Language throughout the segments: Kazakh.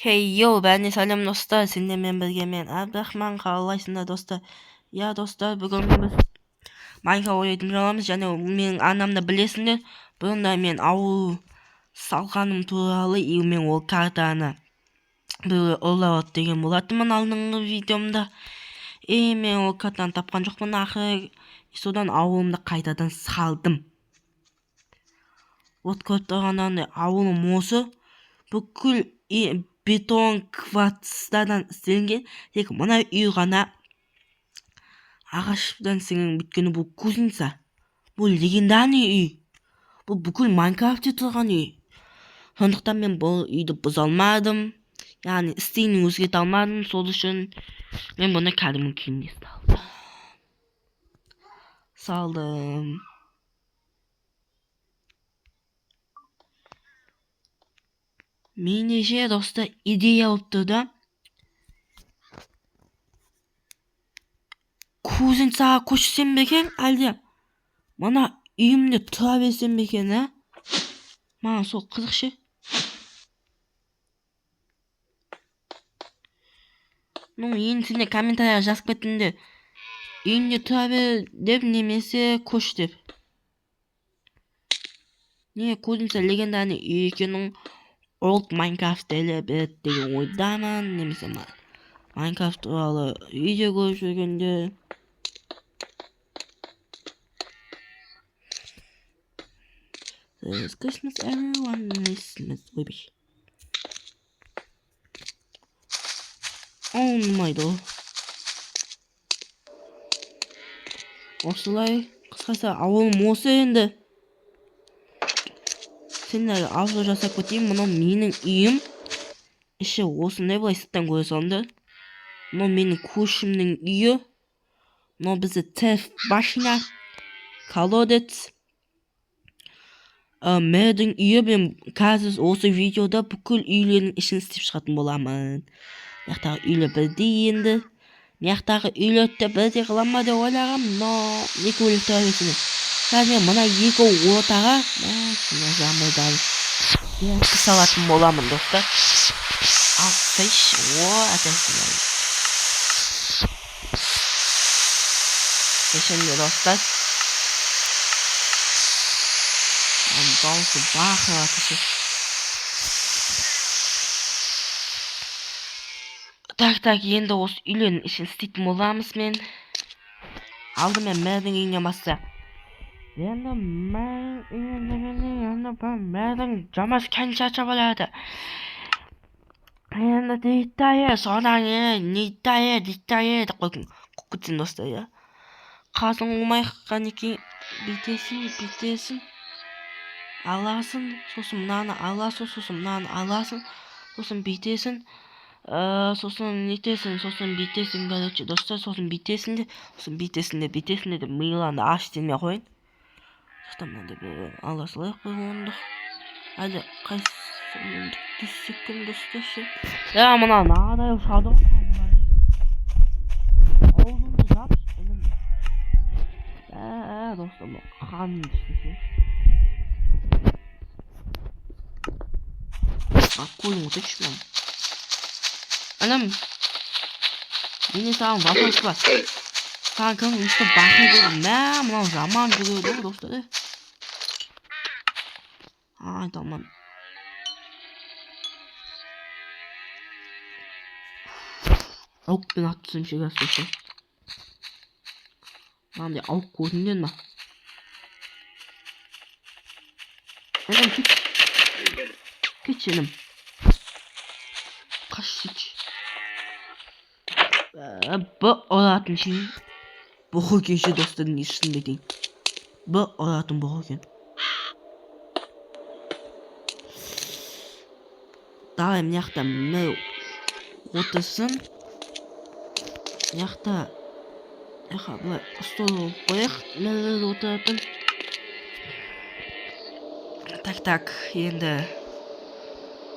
Hey yo, бәріне сәлем достар, сендермен бірге мен Әбдірахман, қалайсыңдар достар? Ja достар, бүгін біз Майнкрафт ойнайтын боламыз және менің анамды білесіңдер. Бұрында мен ауыл салғаным туралы мен ол картаны бір ұрлап деген болатынмын алдыңғы видеомда. Мен ол картаны тапқан жоқпын ақыры, содан ауылымды қайтадан салдым. Вот көріп тұрғандарыңдай ауылым осы. Бүкіл бетон кварцтардан істелінген, тек мына үй ғана ағаштан істелген. Өйткені бұл кузница, бұл легендарный үй, бұл бүкіл Майнкрафтте тұрған үй. Сондықтан мен бұл үйді бұза алмадым, яғни стилін өзгерте алмадым. Сол үшін мен бұны кәдімгі күйінде салдым. Меніңше достар идея болып тұрды. Кузницаға көшсем бе екен, әлде мына үйімде тұра берсем бе екен, маған сол қызық ше. Енді сендер комментарияға жазып кетіңдер, үйінде тұра бер деп немесе көш деп. Не кузница легендарный үй екенін Old Minecraft біледі деген ойдамын, немесе Minecraft туралы видео көріп жүргенде. This Christmas everyone listens, baby. Olmaydı o. Осылай, қысқасы ауылым осы енді. Сендерге авто жасап кетейін. Мұны менің үйім. Іші осындай былай сырттан көре салыңдар. Мұны менің көршімнің үйі. Мұны бізді теф башня, колодец. Мэрдің үйі. Мен қазір осы видеода бүкіл үйлердің ішін істеп шығатын боламын. Мияқтағы үйлер бірдей енді. Мияқтағы үйлерді бірдей қылама деп ойлағам, но екі өлік тұра берсін. Қазір мына екі ортаға замайдан салатын боламын достар. Алсайш, әтәсінен. Кешенде достар. Дауысы бақыра кіші. Так, енді осы үйлердің ішін істейтін боламыз мен. Алдымен мэрдің үйіне басса. Енді мэрдің жамас кәншача болады. Енді дейтайы, содан нетайы деп қойқын күтсін достар. Қазын олмай қанеке битесін. Аласың, сосын мынаны аласың, сосын мынаны аласың, сосын битесін. Сосын нетесін, сосын битесін, короче, достар, сосын битесін де миланды аш демей қойын. Сосын мынады бір аласылайық бір ондық. Әлі қайсымен түссеккен достар ше. Мына надай ұшады ғой. Аузымды жапшы, білім. Достар, бұл қанын түшті. Қойын ұты түшмем. Anam, yine sağım vasos var. Kankam işte bakıyorum. Ne ama zaman duruyor dostlar. Tamam. Avuk ben attım şey göstereyim. Lan diye avuk koydun mi? Anam geçelim. Kaç hiç. Bu oratın şey. Bu hoken şey dostların işinde değil. Bu oratın bu hoken. Daha miyakta ne otasın. Miyakta. Bu stolu koyak. Ne otatın. Tak енді.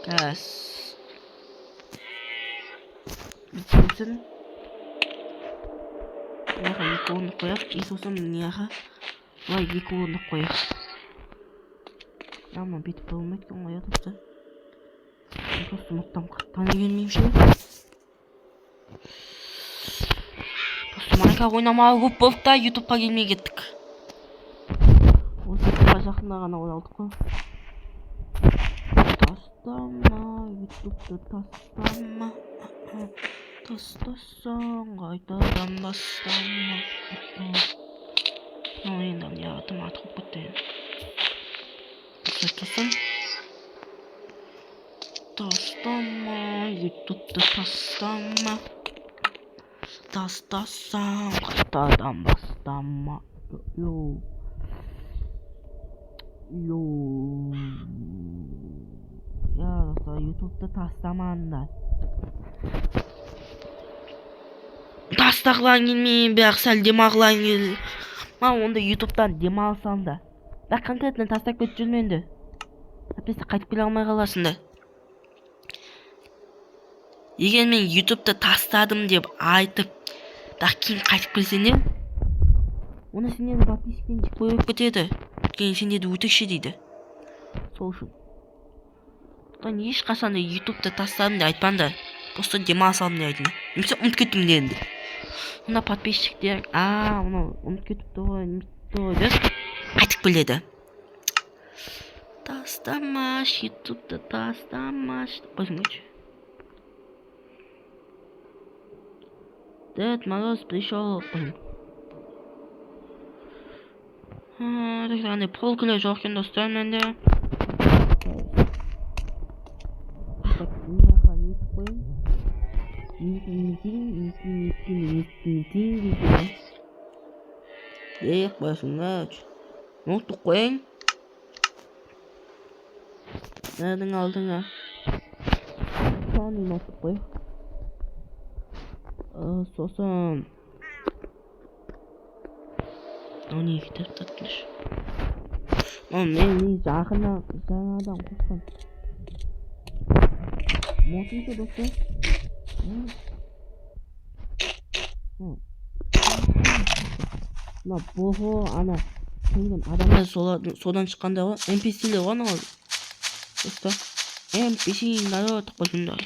Gaz. Bitiyorsun. Mияға екі орындық қояқ. Сосын мияға былай екі орындық қояқ. Ama bitip болмайды ғой достар. Dostum ottan tane gelmeyeyim şey. Dostum Minecraft oynamaya көп болуп да YouTube'a gelmeye gittik. YouTube'a жақында ғана ойналдық қой. Тастама, YouTube'ды тастама. Тастасаң қайтадан бастама. Енді не атым атып кетті. Тастасам. Тастама, YouTube'ды тастама. Тастасаң қайтадан бастама. Ya dostlar YouTube'da taslamanlar. Tastaqlan gelmeyin bir aksel demağlan gel. Ben onda YouTube'dan dema alsam da. Ben konkretlen taslak götürmeyin de. Hepsi kayıt bile almaya kalasın da. Егер мен YouTube'da tastladım деп айтып, да кейін қайтып келсең, оны сендерді подписчиктен жек қойып кетеді. Кейін сендерді өтекші дейді. Сол үшін. Мен ешқашан да YouTube'да тастадым деп айтпаңдар. Просто демалыс алдым деп айтыңдар. Немесе ұмытып кеттім деңдер. Мына подписчиктер, мына ұмытып кетіпті ғой, деп қайтып келеді. Тастамаш, YouTube'да тастамаш. Қойсыңдаршы. Дед Мороз пришел. Андай полкілер жоқ екен достар менде. Қойсыңдар. Ноутты қойың. Нәдің алдыңа. Соны ноутты қой. Сосын не кетіп таттыш. Мен жаңадан қосқан. Мотыншы достар. Бұғы ана келген адамдар содан шыққанда ғой. NPC-лер ғой ана достар. NPC народ қойсыңдар.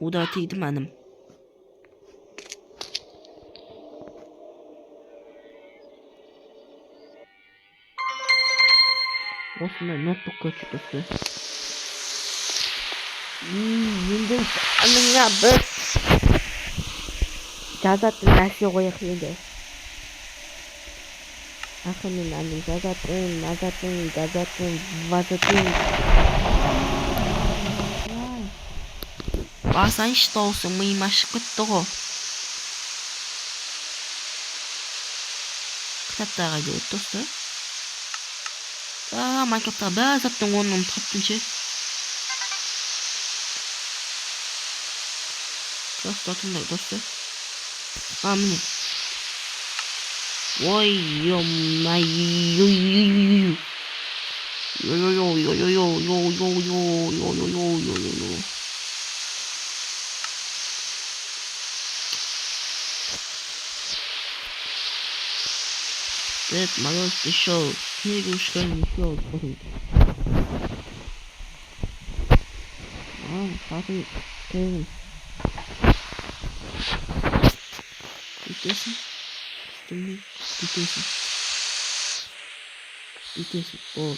Uda tiydi mənim. Osman notebook götürdü. Енді аныңа біз жазатын нәрсе қояқ енді. Ақымен аның жазатын. Басан işte olsun mıyım aşık etti o. Kitaplara gidiyor dostlar. Minecraft'ta ben zaten onu unuttum şey. Dostlar. Amin. Oy yo. Дед Мороз пришел, снегушка не шел. Смотри, Битесің. Ол.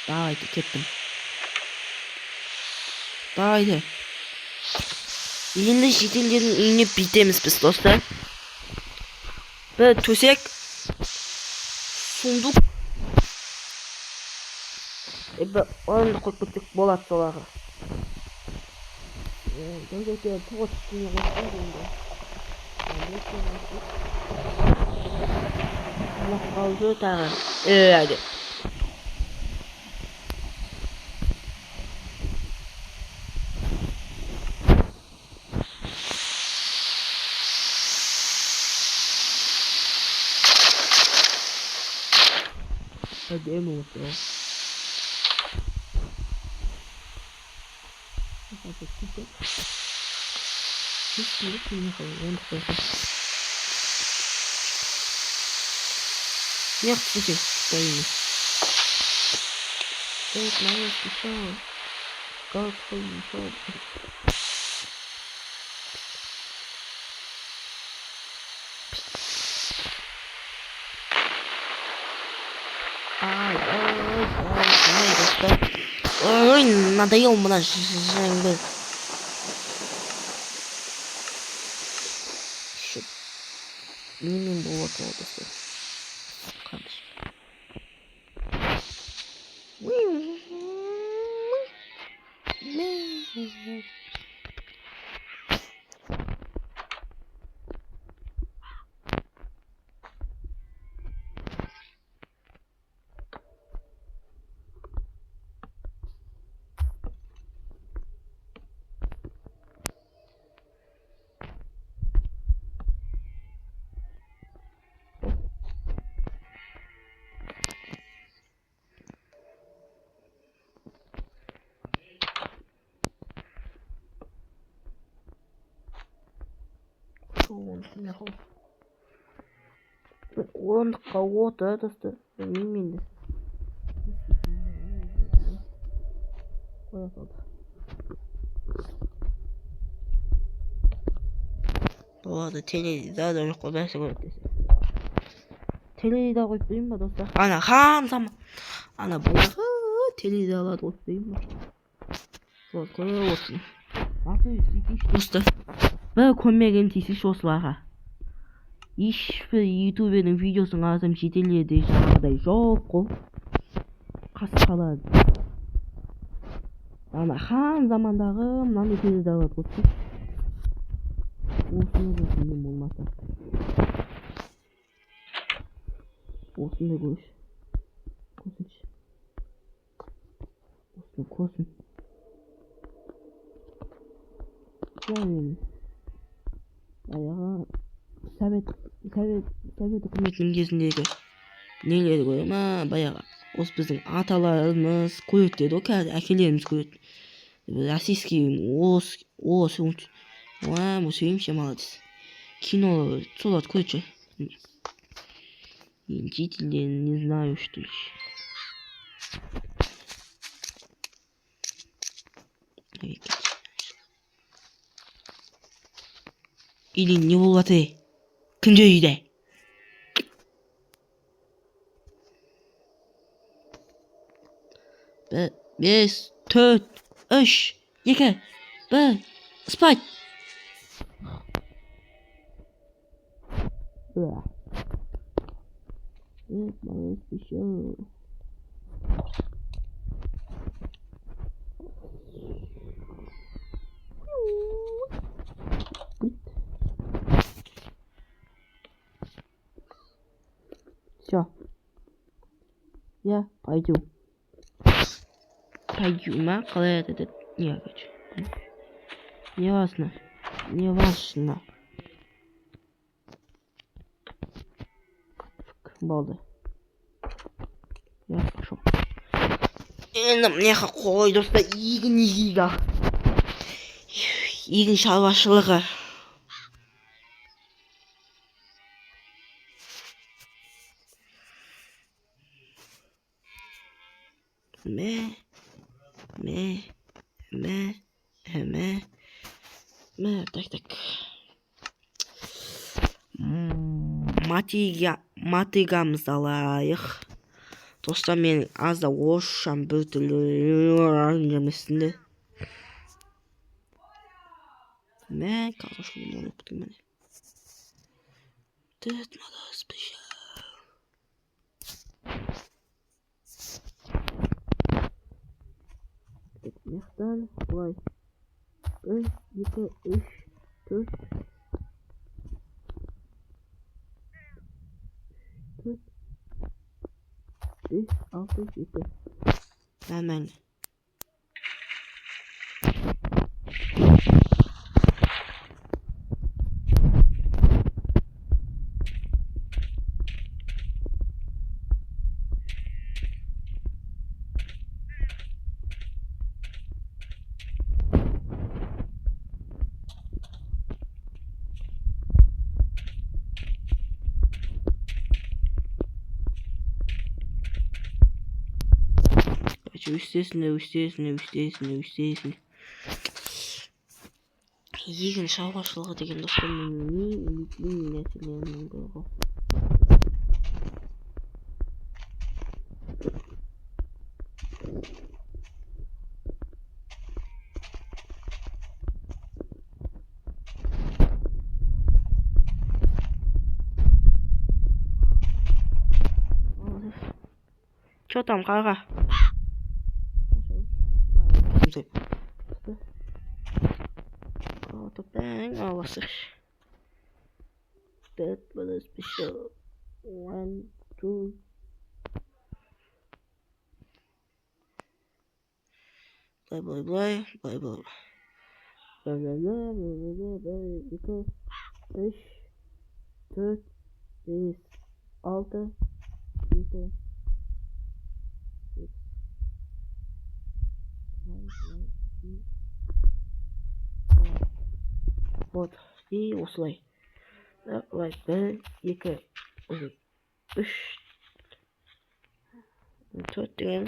Давайте, кеттім. Давайте. Енді шетелдердің үйіне битеміз біз, достар. Бір төсек. Сундук. Onu da koyduk bolat doları. Gözüküyor toz üstüne koydum. Allah kaldı tağı. Hadi. Hadi emin ol. Hadi çıkın. Şimdi kimi koyalım? Yok çünkü koyayım. Evet, ben yapmışım. Kalk koyayım. Ай, достал. Ой, надоел мне жеңбі. Немен болады ол достар. Қардыш. Он кого-то это мимили. Ладно, теледидар жоқ қой, бәрі көреді. Теледидар қойып берейін ба достар? Ана хан ана балаға теледидарларды қойып берейін ба? Вот, көріп отырсын. Аты сөйтейінші достар. Бір көмегім тиісінші осыларға. Ешбір ютубердің видеосын қарасам шетелдерде жаңағыдай жоқ қой. Қасқалады. Ана хан замандағы мынандай теледидарларды қойып берейін. Осыны көрсем болмаса. Осыны көрші. Көрсінші. Осыны көрсін. Құлайын. Баяға совет үкіметінің кезіндегі нелері көрем, баяға. Осы біздің аталарымыз көреді деді, қазір әкелеріміз көреді. Российский осы вообще молодец. Кино солдат короче. Интители, не знаю, что еще. Или не болады. Кімде үйде? Бес, төрт, үш, екі, бір, спать. Малыш, еще. Все. Я пойду. Пойдем, қалай это не хочу. Не важно. Не важно. Болды. Я пошел. Енді мыняқа қой достар, егін егейді. Егін шаруашылығы. Так. Матигамызды алайық. Достар, мен азда орысшам бір түрлі жүрмесінде. Қалғышын болып кеткен міне. Дед малас біші. Мехтан, бұлай. 1, 2, 3, 4. 5, 6, 7. Нормально. естесіне. Егін шаруашылығы деген достар менің үмітлі нәрселерінің бірі. Что там, қарға? Bang, was ich. That was a special 1, 2. Bye. 5, 4, 3, 6, 7. Вот, и осылай. Давай, 1, 2, 3, 4 деген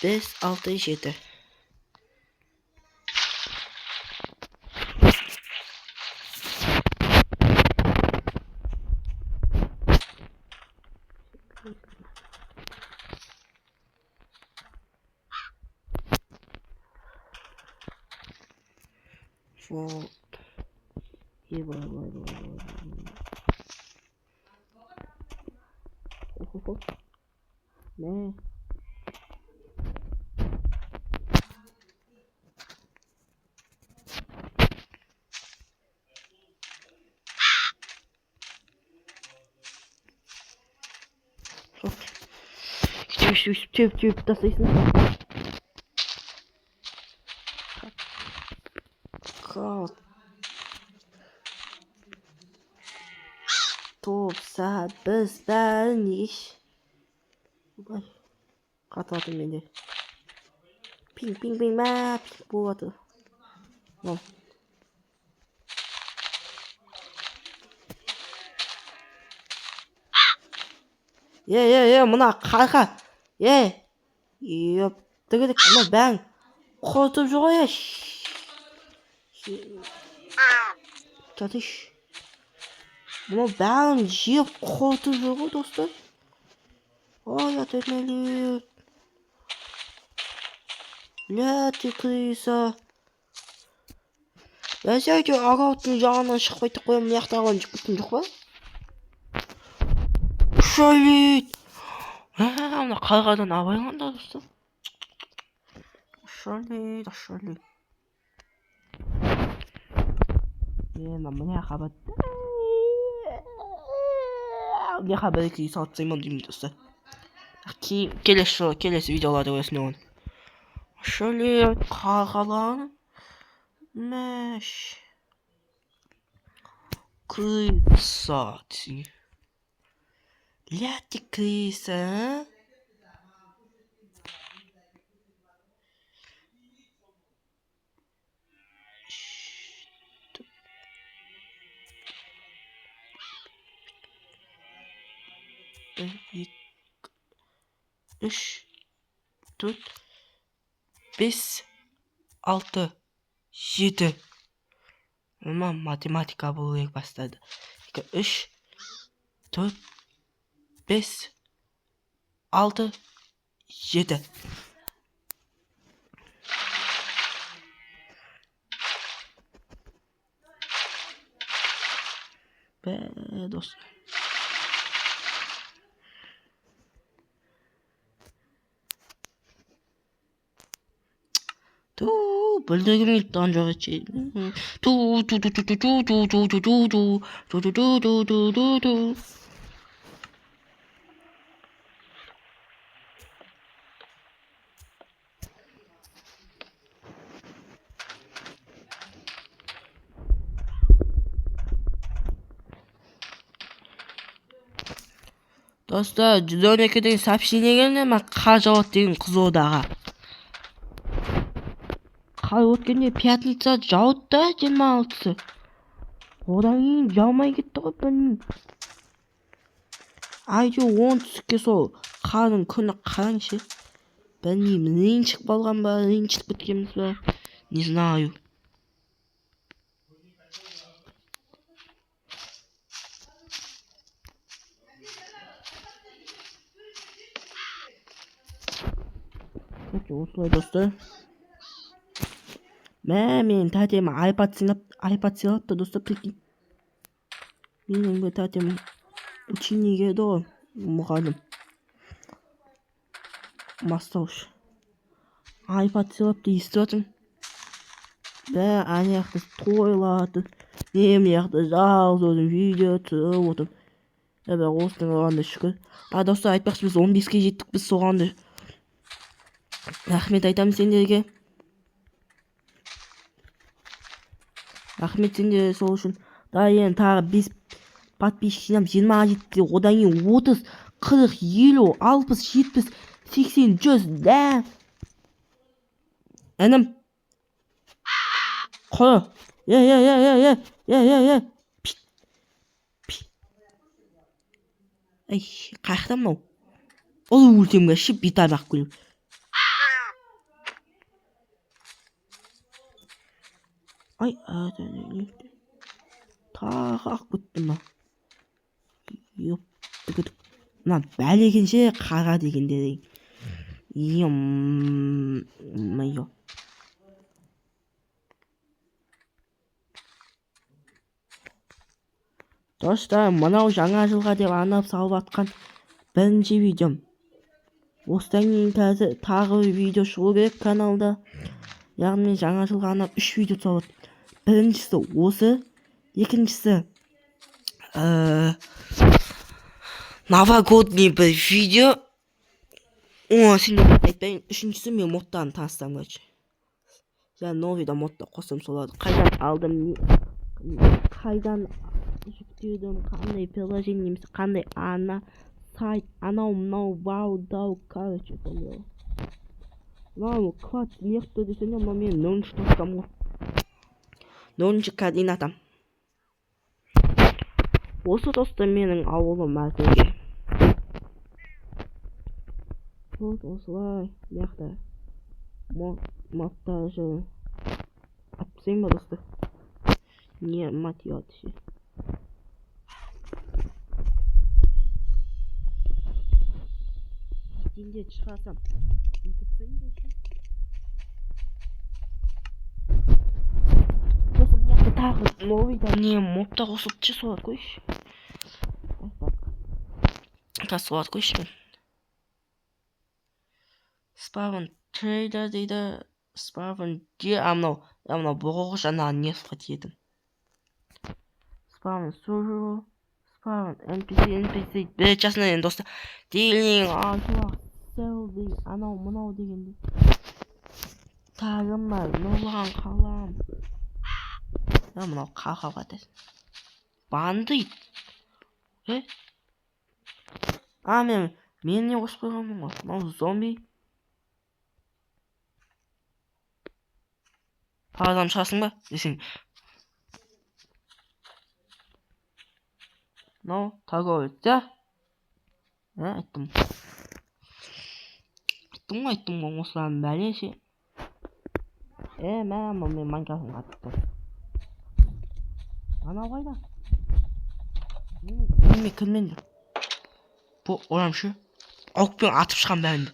5, 6, 7. Вот. И Не. Теп тастайсың. Как? Топса біз бәрін еш. Қатыватыр менде. Пинг мә пинг болады. Мына қарға. Дігідік, мына бәң. Қотып жоғая. Кәтіш. Мына бәң жеп қотып жоғы, достар. Ой, атырмәлі. Ля, ты крыса. Я сәйте ағауттың жағынан шықпайды қойым, яқтаған жүкпіттің жоқ ба? Шалит. Мына қарғадан абайланда, достар. Шалит. Мына қабат. Не қабат екі салтсаймын деймін, достар. Келесі видеоларды өсіне оны. Шалит, қарғалан. Мәш. Крыса. Ля, ты крыса, а? Üç, 4, 5, 6, 7. Ama matematika bulmaya başladı. 3, 4, 5, 6, 7. Ve dostum. Böldüğüm ilkten çok Dostlar, Dönek'e сообщение geldi ama Кажават деген Қызылордаға. Қай өткенде пятница жауды да 26-сы. Одан кейін жаумай кетті ғой білмеймін. Айдеу оңтүстікке сол қардың күні қараңшы. білмеймін, ренжіп қалған ба, ренжіп кеткенбіз ба, не знаю. осылай достар. Менің тәтем айпад сыйлапты достар, прикинь. Менің бір тәтем ученик еді ғой, мұғалім. Бастауыш. Айпад сыйлапты, естіп отырмын. Ана жақта тойлады. Мен жақта жалғыз өзім видео түсіріп отырмын. Бірақ осының оғанда шүкір. Достар, айтпақшы, біз 15-ке жеттік, біз соғанды. Рахмет айтамын сендерге. Рахмет сендерге сол үшін. Енді тағы 5 подписчик жинап 20-ға жетті. Одан кейін 30, 40, 50, 60, 70, 80, 100. Да. Әнім. Қой. Ай, қайықта мынау? Ол өлтемге шып битамақ күліп. Ай, тағы ақ күтті ма? Мына бәлегенше қара дегенде. Майо. Достар, мынау жаңа жылға деп арнап салып атқан бірінші видеом. Осыдан кейін қазір тағы видео шығу керек каналда. Яғни жаңа жылға арнап 3 видео салып. Біріншісі осы, екіншісі новогодний бір видео. Сендер айтпайын, үшіншісі мен модтан таныстам короче. Жаңа новыйда модта қосым солады. Қайдан алдым, қайдан жүктедім, қандай приложение немесе қандай сайт, анау мынау вау дау, короче, солай. Мынау класс нехто десең, мынау мен 0-шы достам ғой. 0-шы координатам. Осы достар менің ауылым әзірге. Осылай, мияқта модтар жыл. Атпысайын ба достар? Не мотивация. Сенде шығасам. Ұйтыпсайын ба үшін? Достар, мияқта тағы новыйда не модта қосылып солады қойшы. Так, солады қойшы мен. Спавн трейдер дейді. Спавн де, мынау бұғығы жаңағы не сұхат едім. Спавн survival. Спавн NPC. Честно, енді достар. Дейлің, ажуақ, селді, анау, мынау дегенде. Тағым бар, нұрлаған қалам. Мынау қақа қатыр. Бандит. Мен не қосып қойғанмын ғой. Мынау зомби. Адам шығасың ба? Десең. Мынау торговец, да? Айттым ғой, осыларын бәлесі. Мен Майнкрафтын қатып. Анау қайда? Мен кірмейді. Бұл орамшы. Оқпен атып шығам бәрінде.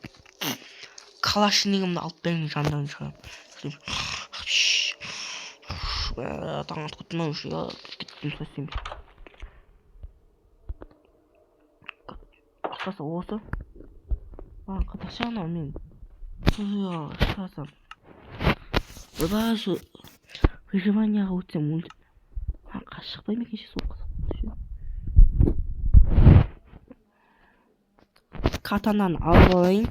Калашнигімді алып бәрінің жандарын шығарам. Таңат құтымау үшін кеттім сөзсем. Қысқасы осы. Қыташа анау мен шығасам. Даже выживанияға өтсем өлді. Шықпай ма кеше сол қызық. Катананы алып алайын.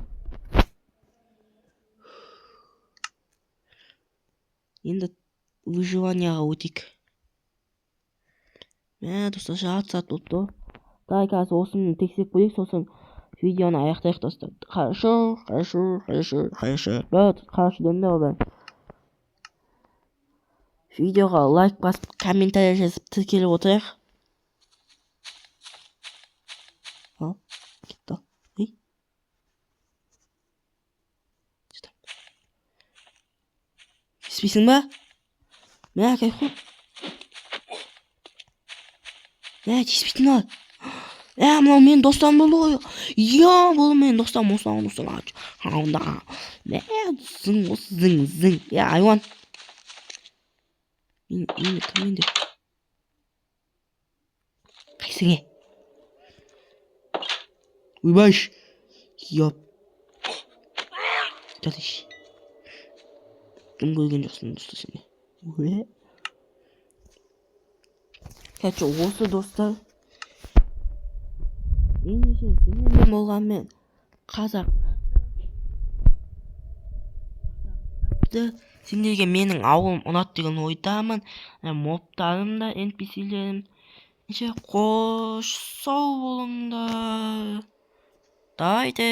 Енді выживанияға өтейік. Достар, жарты сағат болыпты. Қазір осыны тексеріп көрейік, сосын видеоны аяқтайық достар. Хорошо. Хорошо деді ғой. Видеоға лайк басып, комментарий жазып тіркеліп отырайық. Кетті. тиіспейсің ба? Мә, кайфу. Мә, тиіспейтін ал. Мынау менің достарым болды ғой. Иә, бұл менің достарым. Осылар. Мә, зың, осы зың. Айуан. Мені кіммен деп? Қайсыңе? Ойбаш. Йоп. Жатыш. Кім көрген жоқсың достар сені? Короче, осы достар. Ендеше сендермен болғанмен қазақ. Сендерге менің ауылым ұнады деген ойдамын. Мобтарым да, NPC-лерім. Қош сау болыңдар. Дайды.